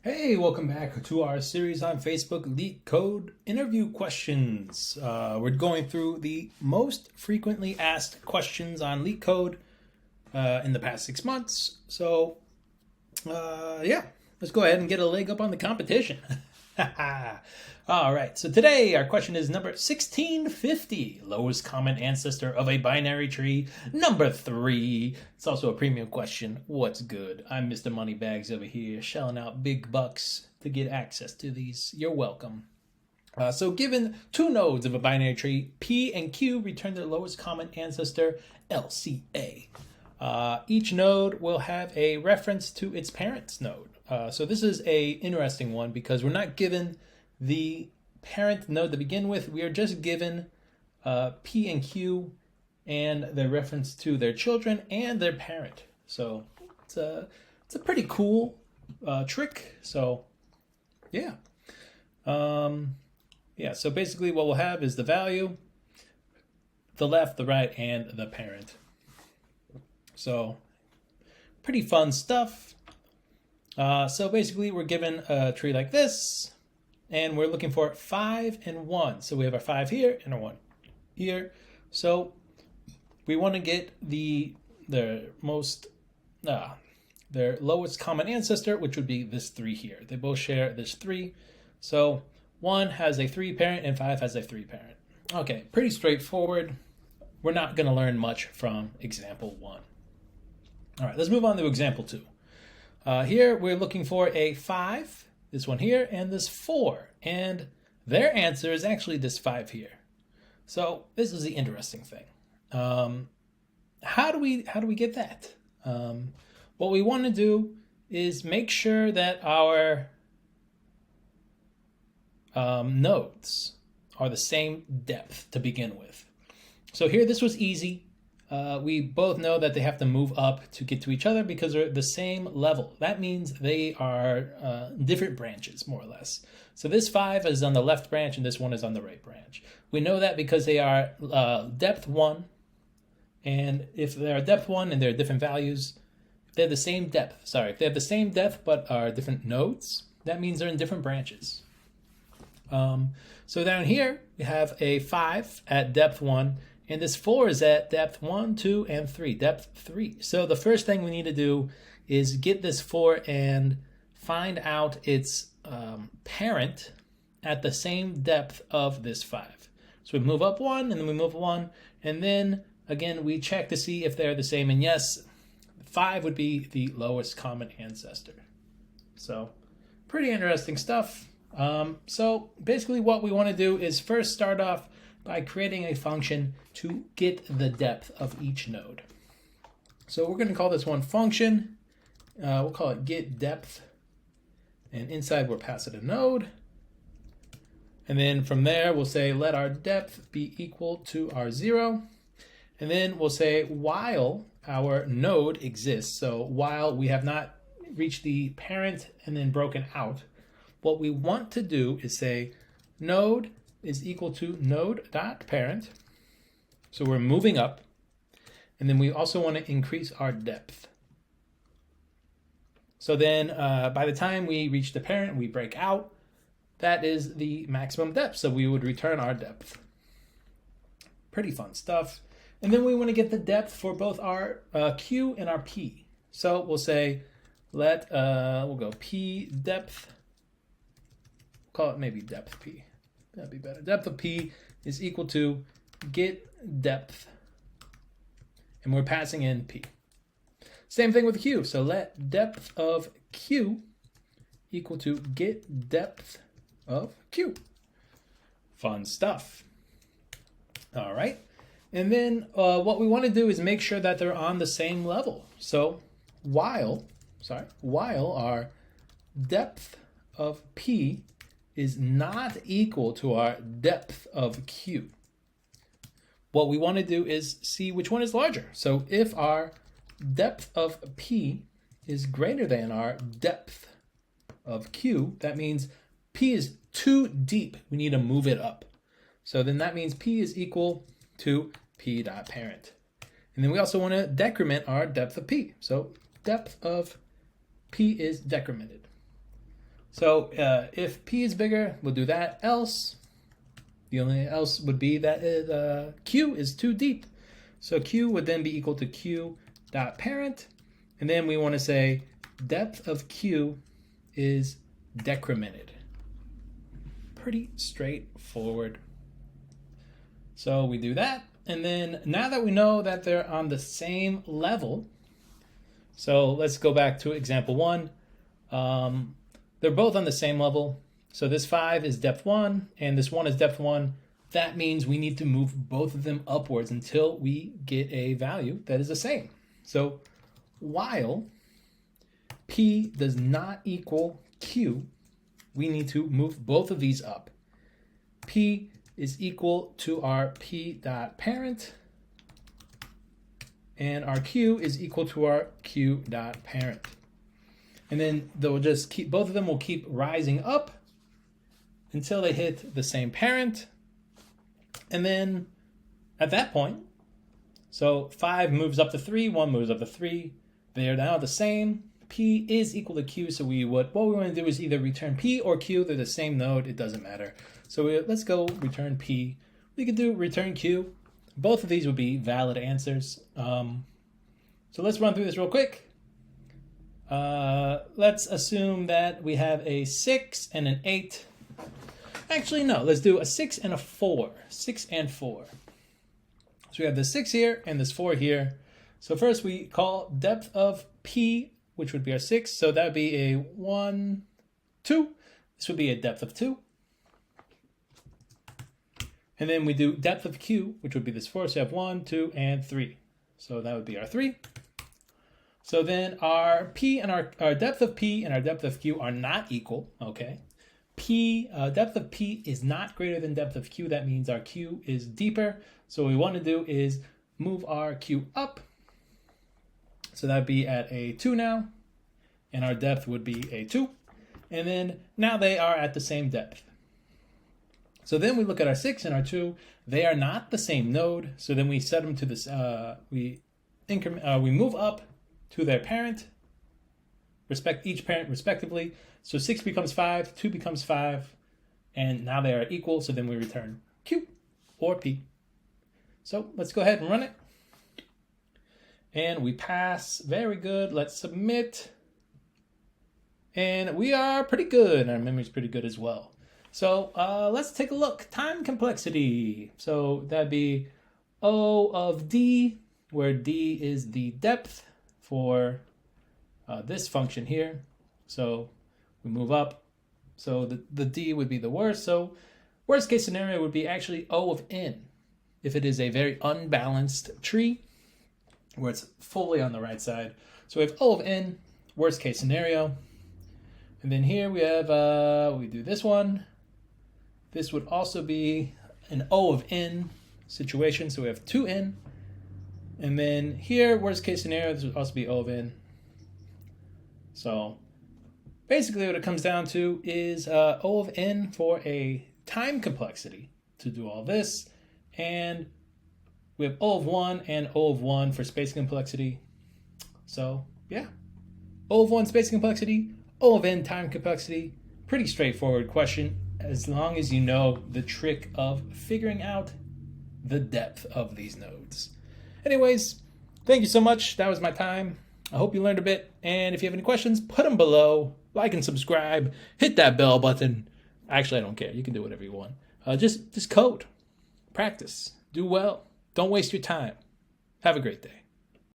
Hey, welcome back to our series on Facebook, LeetCode interview questions. We're going through the most frequently asked questions on LeetCode in the past 6 months. So, yeah, let's go ahead and get a leg up on the competition. All right, so today our question is number 1650, lowest common ancestor of a binary tree. Number 3, it's also a premium question. What's good? I'm Mr. Moneybags over here, shelling out big bucks to get access to these. You're welcome. So given two nodes of a binary tree, P and Q return their lowest common ancestor, LCA. Each node will have a reference to its parent's node. So this is a interesting one because we're not given the parent node to begin with. We are just given P and Q and their reference to their children and their parent. So it's a pretty cool trick. So yeah. Yeah, so basically what we'll have is the value, the left, the right, and the parent. So pretty fun stuff. So basically we're given a tree like this, and we're looking for 5 and 1. So we have our 5 here and our 1 here. So we want to get their lowest common ancestor, which would be this 3 here. They both share this 3. So 1 has a 3 parent and 5 has a 3 parent. Okay, pretty straightforward. We're not going to learn much from example 1. All right, let's move on to example 2. Here we're looking for a 5, this one here, and this 4. And their answer is actually this 5 here. So this is the interesting thing. How do we get that? What we want to do is make sure that our nodes are the same depth to begin with. So here this was easy. We both know that they have to move up to get to each other because they're the same level. That means they are different branches, more or less. So this 5 is on the left branch and this one is on the right branch. We know that because they are depth 1. And if they are depth 1 and they're different values, if they have the same depth, if they have the same depth but are different nodes, that means they're in different branches. So down here, we have a 5 at depth 1. And this 4 is at depth 1, 2, and 3, depth 3. So the first thing we need to do is get this 4 and find out its parent at the same depth of this 5. So we move up 1, and then we move 1, and then again we check to see if they're the same. And yes, 5 would be the lowest common ancestor. So pretty interesting stuff. So basically what we want to do is first start off by creating a function to get the depth of each node. So we're going to call this one function. We'll call it get depth. And inside we'll pass it a node. And then from there we'll say let our depth be equal to our 0. And then we'll say while our node exists, so while we have not reached the parent and then broken out, what we want to do is say node is equal to node.parent. So we're moving up. And then we also want to increase our depth. So then by the time we reach the parent, we break out. That is the maximum depth. So we would return our depth. Pretty fun stuff. And then we want to get the depth for both our Q and our P. So we'll say we'll go P depth. Call it maybe depth P. That'd be better. Depth of P is equal to get depth. And we're passing in P. Same thing with Q. So let depth of Q equal to get depth of Q. Fun stuff. All right. And then what we want to do is make sure that they're on the same level. So while our depth of P is not equal to our depth of Q, what we want to do is see which one is larger. So if our depth of P is greater than our depth of Q, that means P is too deep. We need to move it up. So then that means P is equal to P.parent. And then we also want to decrement our depth of P. So depth of P is decremented. So if P is bigger, we'll do that. Else, the only else would be that Q is too deep. So Q would then be equal to Q dot parent. And then we want to say depth of Q is decremented. Pretty straightforward. So we do that. And then now that we know that they're on the same level, so let's go back to example 1. They're both on the same level. So this 5 is depth 1 and this 1 is depth 1. That means we need to move both of them upwards until we get a value that is the same. So while P does not equal Q, we need to move both of these up. P is equal to our P dot parent, and our Q is equal to our Q dot parent. And then they'll just keep, both of them will keep rising up until they hit the same parent. And then at that point, so 5 moves up to 3, 1 moves up to 3. They are now the same. P is equal to Q, so what we want to do is either return P or Q. They're the same node, it doesn't matter. So let's go return P. We could do return Q. Both of these would be valid answers. So let's run through this real quick. Let's assume that we have a 6 and an 8. Actually, no, let's do a 6 and a 4. 6 and 4. So we have this 6 here and this 4 here. So first we call depth of P, which would be our 6. So that would be a 1, 2. This would be a depth of 2. And then we do depth of Q, which would be this 4. So we have 1, 2, and 3. So that would be our 3. So then our P and our depth of P and our depth of Q are not equal, okay? Depth of P is not greater than depth of Q. That means our Q is deeper. So what we want to do is move our Q up. So that'd be at a 2 now, and our depth would be a 2. And then now they are at the same depth. So then we look at our 6 and our 2. They are not the same node. So then we set them to this, we move up to their parent, each parent respectively. So 6 becomes 5, 2 becomes 5, and now they are equal. So then we return Q or P. So let's go ahead and run it. And we pass. Very good. Let's submit. And we are pretty good. Our memory is pretty good as well. So let's take a look. Time complexity. So that'd be O of D, where D is the depth for this function here. So we move up. So the D would be the worst. So worst case scenario would be actually O of N. If it is a very unbalanced tree, where it's fully on the right side. So we have O of N, worst case scenario. And then here we have, we do this one. This would also be an O of N situation. So we have 2N. And then here, worst case scenario, this would also be O of N. So basically what it comes down to is O of N for a time complexity to do all this. And we have O of 1 and O of 1 for space complexity. So yeah, O of 1 space complexity, O of N time complexity. Pretty straightforward question as long as you know the trick of figuring out the depth of these nodes. Anyways, thank you so much. That was my time. I hope you learned a bit. And if you have any questions, put them below. Like and subscribe. Hit that bell button. Actually, I don't care. You can do whatever you want. Just code. Practice. Do well. Don't waste your time. Have a great day.